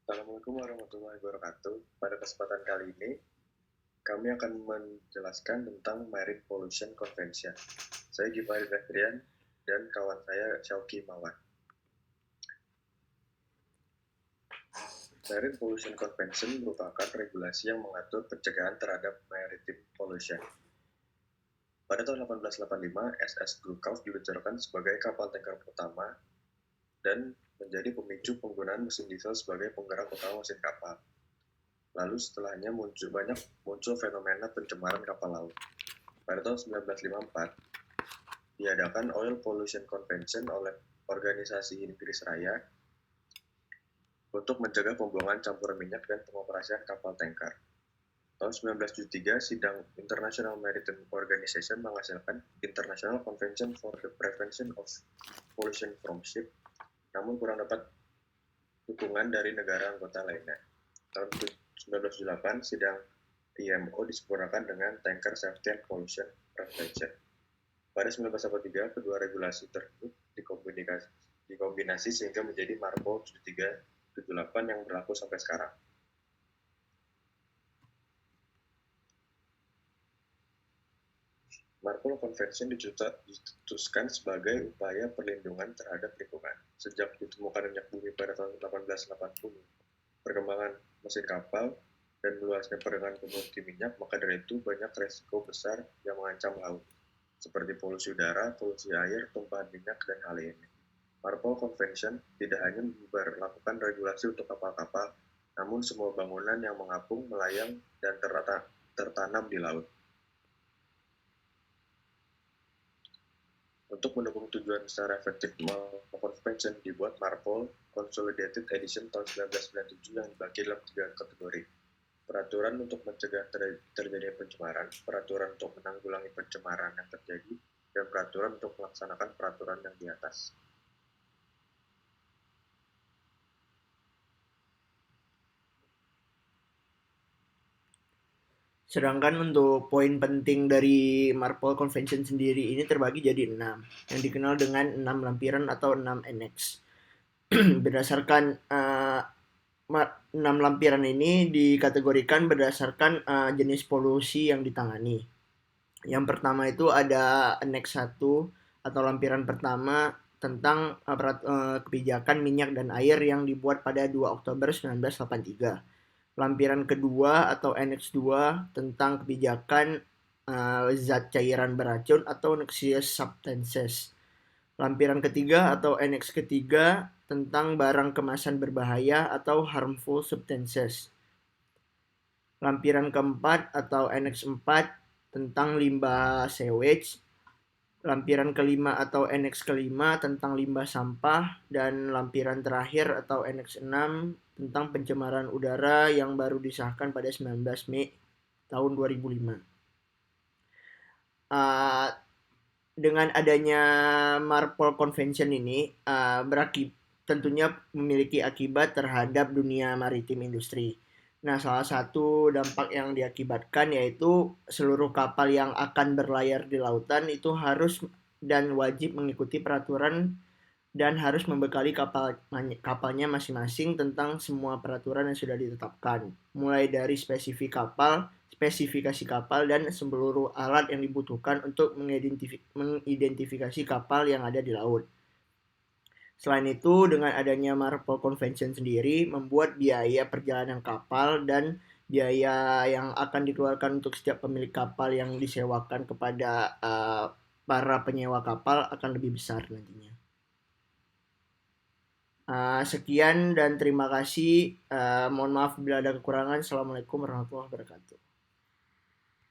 Assalamualaikum warahmatullahi wabarakatuh. Pada kesempatan kali ini, kami akan menjelaskan tentang Marine Pollution Convention. Saya Gifari Fetrian dan kawan saya Syauki Mawan. Marine Pollution Convention merupakan regulasi yang mengatur pencegahan terhadap maritime pollution. Pada tahun 1885, SS Gulf diluncurkan sebagai kapal tanker pertama dan menjadi pemicu penggunaan mesin diesel sebagai penggerak utama mesin kapal. Lalu setelahnya muncul fenomena pencemaran kapal laut. Pada tahun 1954, diadakan Oil Pollution Convention oleh Organisasi Inggris Raya untuk mencegah pembuangan campuran minyak dan pengoperasian kapal tanker. Tahun 1973, sidang International Maritime Organization menghasilkan International Convention for the Prevention of Pollution from Ship, namun kurang dapat dukungan dari negara anggota lainnya. Tahun 1978, sidang IMO disempurnakan dengan Tanker Safety and Pollution Prevention. Pada 1983, kedua regulasi tersebut dikombinasi sehingga menjadi MARPOL 7378 yang berlaku sampai sekarang. MARPOL Convention dicetuskan sebagai upaya perlindungan terhadap lingkungan. Sejak ditemukan minyak bumi pada tahun 1880, perkembangan mesin kapal dan meluasnya perdagangan komoditi minyak, maka dari itu banyak resiko besar yang mengancam laut, seperti polusi udara, polusi air, tumpahan minyak, dan hal lainnya. MARPOL Convention tidak hanya memperlakukan regulasi untuk kapal-kapal, namun semua bangunan yang mengapung, melayang, dan tertanam di laut. Untuk mendukung tujuan secara efektif, MARPOL Convention dibuat MARPOL Consolidated Edition tahun 1997 yang dibagi dalam 3 kategori. Peraturan untuk mencegah terjadinya pencemaran, peraturan untuk menanggulangi pencemaran yang terjadi, dan peraturan untuk melaksanakan peraturan yang di atas. Sedangkan untuk poin penting dari MARPOL Convention sendiri ini terbagi jadi 6, yang dikenal dengan 6 lampiran atau 6 annex. Berdasarkan 6 lampiran ini dikategorikan berdasarkan jenis polusi yang ditangani. Yang pertama itu ada annex 1 atau lampiran pertama tentang kebijakan minyak dan air yang dibuat pada 2 Oktober 1983. Lampiran kedua atau Annex 2 tentang kebijakan zat cairan beracun atau noxious substances. Lampiran ketiga atau Annex ketiga tentang barang kemasan berbahaya atau harmful substances. Lampiran keempat atau Annex 4 tentang limbah sewage. Lampiran kelima atau Annex kelima tentang limbah sampah, dan lampiran terakhir atau Annex 6 tentang pencemaran udara yang baru disahkan pada 19 Mei tahun 2005. Dengan adanya MARPOL Convention ini tentunya memiliki akibat terhadap dunia maritim industri. Nah, salah satu dampak yang diakibatkan yaitu seluruh kapal yang akan berlayar di lautan itu harus dan wajib mengikuti peraturan dan harus membekali kapalnya masing-masing tentang semua peraturan yang sudah ditetapkan, mulai dari spesifikasi kapal, dan seluruh alat yang dibutuhkan untuk mengidentifikasi kapal yang ada di laut. Selain itu, dengan adanya MARPOL Convention sendiri membuat biaya perjalanan kapal dan biaya yang akan dikeluarkan untuk setiap pemilik kapal yang disewakan kepada para penyewa kapal akan lebih besar nantinya. Sekian dan terima kasih. Mohon maaf bila ada kekurangan. Assalamualaikum warahmatullahi wabarakatuh.